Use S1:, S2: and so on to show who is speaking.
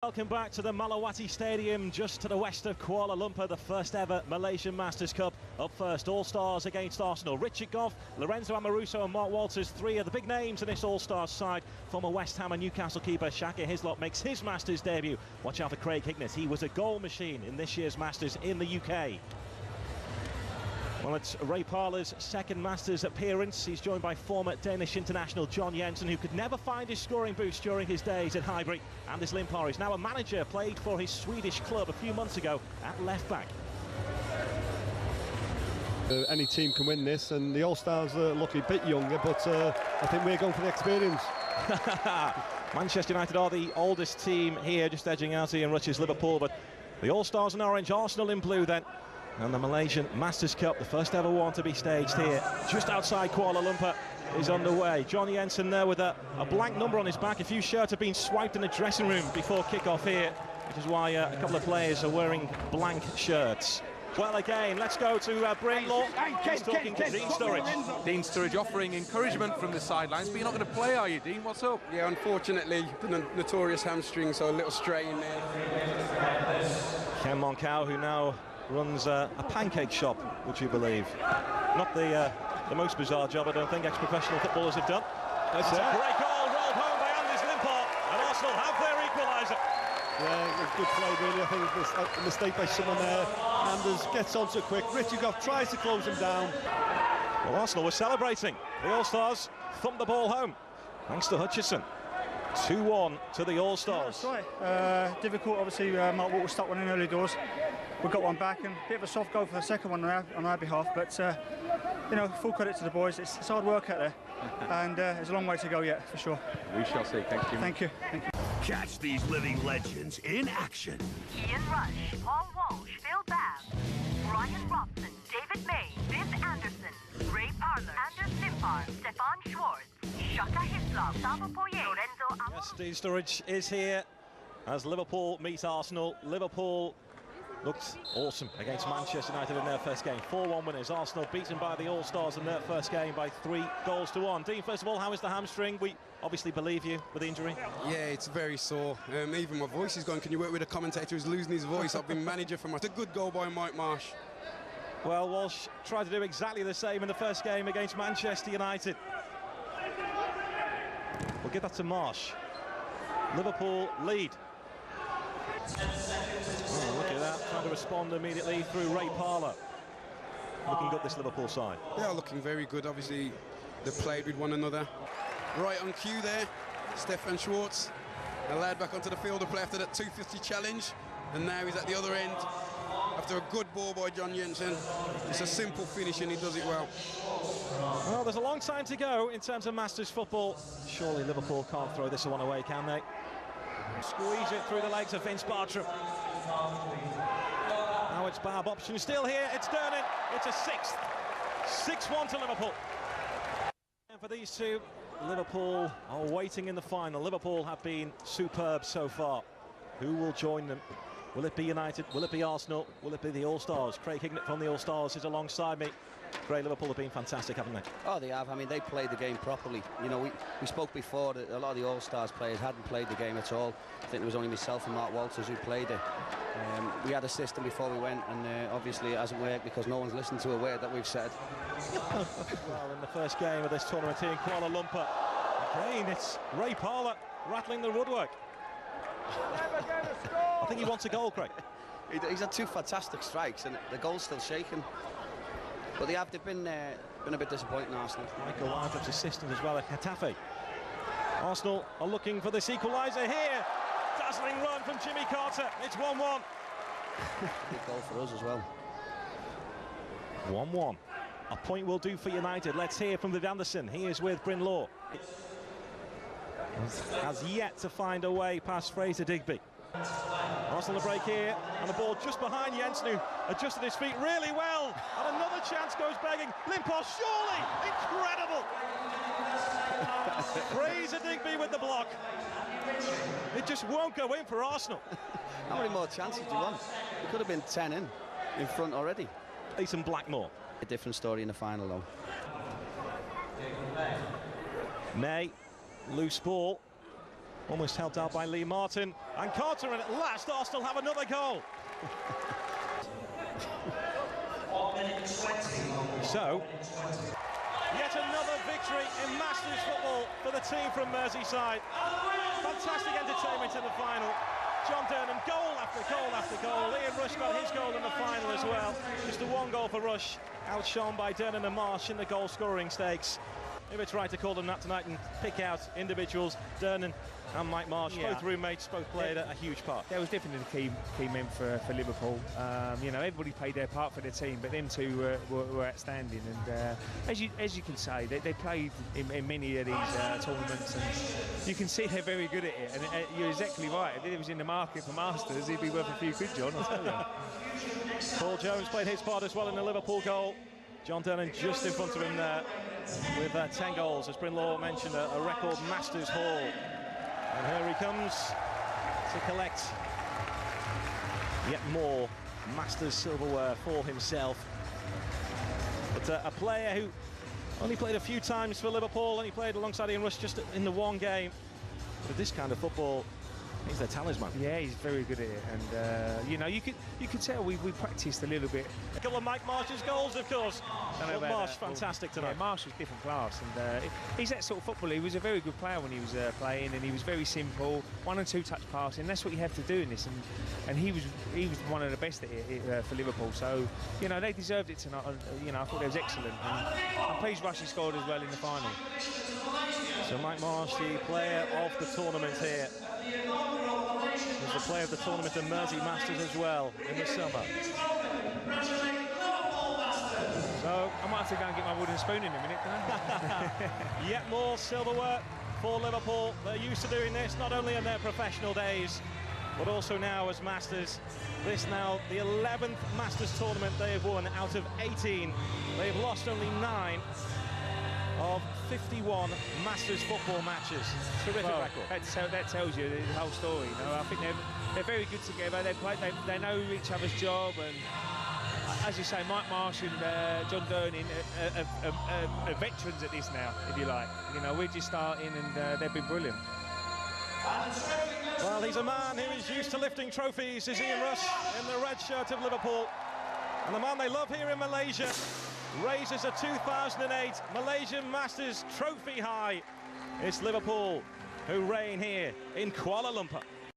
S1: Welcome back to the Malawati Stadium, just to the west of Kuala Lumpur, the first ever Malaysian Masters Cup. Up first, All-Stars against Arsenal. Richard Gough, Lorenzo Amoruso and Mark Walters, three of the big names in this All-Stars side. Former West Ham and Newcastle keeper Shaka Hislop makes his Masters debut. Watch out for Craig Hignett, he was a goal machine in this year's Masters in the UK. Well, it's Ray Parlour's second Masters appearance. He's joined by former Danish international John Jensen, who could never find his scoring boost during his days at Highbury. Anders Limpar is now a manager, played for his Swedish club a few months ago at left-back.
S2: Any team can win this, and the All-Stars look a bit younger, but I think we're going for the experience.
S1: Manchester United are the oldest team here, just edging out Ian Rutch's Liverpool, but the All-Stars in orange, Arsenal in blue then. And the Malaysian Masters Cup, the first ever one to be staged here, just outside Kuala Lumpur, is underway. John Jensen there with a blank number on his back. A few shirts have been swiped in the dressing room before kick-off here, which is why a couple of players are wearing blank shirts. Well, again, let's go to Bryn Law. He's talking to Dean Sturridge.
S3: Dean Sturridge offering encouragement from the sidelines, but you're not going to play, are you, Dean? What's up?
S4: Yeah, unfortunately, the notorious hamstring, so a little strain there.
S1: Ken Moncau, who now runs a pancake shop, would you believe? Not the most bizarre job, I don't think, ex-professional footballers have done. That's a great goal, rolled home by Anders Limpar, and Arsenal have their equaliser.
S2: Yeah, it's good play, really. I think it's a mistake by someone there. Anders gets on so quick. Richard Gough tries to close him down.
S1: Well, Arsenal were celebrating. The All-Stars thumped the ball home, thanks to Hutchison. 2-1 to the All-Stars.
S5: Yeah, that's right. Difficult, obviously. Mark Walters stuck one in early doors. We got one back, and a bit of a soft goal for the second one on our behalf. But you know, full credit to the boys. It's hard work out there, and there's a long way to go yet, for sure.
S3: We shall see. Thanks, Jim.
S5: Thank you. Thank you.
S6: Catch these living legends in action.
S7: Ian Rush, Paul Walsh, Phil Babb, Brian Robson, David May, Viv Anderson, Ray Parlour, Anders Limpar, Stefan Schwartz, Shaka Hislop, Savo Poirier, Lorenzo Amo.
S1: Yes, Dean Sturridge is here as Liverpool meet Arsenal. Liverpool looked awesome against Manchester United in their first game. 4-1 winners. Arsenal beaten by the All-Stars in their first game by 3-1. Dean, first of all, how is the hamstring? We obviously believe you with the injury.
S4: Yeah, it's very sore. Even my voice is gone. Can you work with a commentator who's losing his voice? I've been manager for it's a good goal by Mike Marsh.
S1: Well, Walsh tried to do exactly the same in the first game against Manchester United. We'll give that to Marsh. Liverpool lead. Oh, look at that, trying to respond immediately through Ray Parlour. Looking good, this Liverpool side.
S4: They are looking very good. Obviously, they played with one another. Right on cue there, Stefan Schwartz, allowed back onto the field to play after that 250 challenge, and now he's at the other end after a good ball by John Jensen. It's a simple finish and he does it well.
S1: Well, there's a long time to go in terms of Masters football. Surely Liverpool can't throw this one away, can they? Squeeze it through the legs of Vince Bartram. Now it's Barb option still here. It's Dernan. It's a sixth. 6-1 to Liverpool. And for these two, Liverpool are waiting in the final. Liverpool have been superb so far. Who will join them? Will it be United? Will it be Arsenal? Will it be the All-Stars? Craig Hignett from the All-Stars is alongside me. Great, Liverpool have been fantastic, haven't they?
S8: Oh, they have. I mean, they played the game properly. You know, we spoke before that a lot of the All-Stars players hadn't played the game at all. I think it was only myself and Mark Walters who played it. We had a system before we went, and obviously it hasn't worked because no one's listened to a word that we've said.
S1: Well, in the first game of this tournament here in Kuala Lumpur, again, it's Ray Parlour rattling the woodwork. I think he wants a goal, Craig.
S8: He's had two fantastic strikes, and the goal's still shaking. But they've been a bit disappointing, Arsenal.
S1: Michael Laudrup's assistant as well at Getafe. Arsenal are looking for this equaliser here. Dazzling run from Jimmy Carter. It's 1-1.
S8: Big goal for us as well.
S1: 1-1. A point will do for United. Let's hear from Viv Anderson. He is with Bryn Law. Has yet to find a way past Fraser Digby. Arsenal a break here, and the ball just behind Jensen, who adjusted his feet really well. And another chance goes begging. Limpar, surely! Incredible! Fraser Digby with the block. It just won't go in for Arsenal.
S8: How many more chances do you want? It could have been 10 in front already.
S1: Ethan Blackmore.
S8: A different story in the final, though.
S1: May, loose ball. Almost helped out by Lee Martin. And Carter, and at last Arsenal have another goal. So, yet another victory in Masters football for the team from Merseyside. Fantastic entertainment in the final. John Durnan, goal after goal after goal. Ian Rush got his goal in the final as well. Just a one goal for Rush, outshone by Durnan and Marsh in the goal scoring stakes. Maybe try to call them that tonight and pick out individuals. Durnan and Mike Marsh, both roommates, both played a huge part.
S9: That was definitely the key men for Liverpool. You know, everybody played their part for their team, but them two were outstanding. And as you can say, they played in many of these tournaments, and you can see they're very good at it. And you're exactly right. If it was in the market for Masters, he'd be worth a few quid, John, I'll tell you.
S1: Paul Jones played his part as well in the Liverpool goal. John Durnan just in front of him there with 10 goals, as Brynlaw mentioned, a record Masters haul. And here he comes to collect yet more Masters silverware for himself. But a player who only played a few times for Liverpool, only played alongside Ian Rush just in the one game. But this kind of football, he's their talisman.
S9: Yeah, he's very good at it, and you know, you could tell we practiced a little bit.
S1: A couple of Mike Marsh's goals, of course. But Marsh, fantastic tonight.
S9: Yeah, Marsh was different class, and he's that sort of footballer. He was a very good player when he was playing, and he was very simple, 1- and 2-touch passing. That's what you have to do in this, and he was one of the best at it for Liverpool. So you know, they deserved it tonight. You know, I thought it was excellent, and I'm pleased Rushy scored as well in the final.
S1: So Mike Marsh, the player of the tournament here. He's the player of the tournament and Mersey Masters as well in the summer.
S9: So I might have to go and get my wooden spoon in a minute, don't I?
S1: Yet more silverware for Liverpool. They're used to doing this, not only in their professional days, but also now as Masters. This now the 11th Masters tournament they have won out of 18. They have lost only 9 of 51 Masters football matches. Terrific record.
S9: That tells you the whole story. You know, I think they're very good together. They know each other's job, and as you say, Mike Marsh and John Durnan are veterans at this now, if you like. You know, we're just starting, and they've been brilliant.
S1: Well, he's a man who is used to lifting trophies, is Ian Rush, in the red shirt of Liverpool. And the man they love here in Malaysia raises a 2008 Malaysian Masters trophy high. It's Liverpool who reign here in Kuala Lumpur.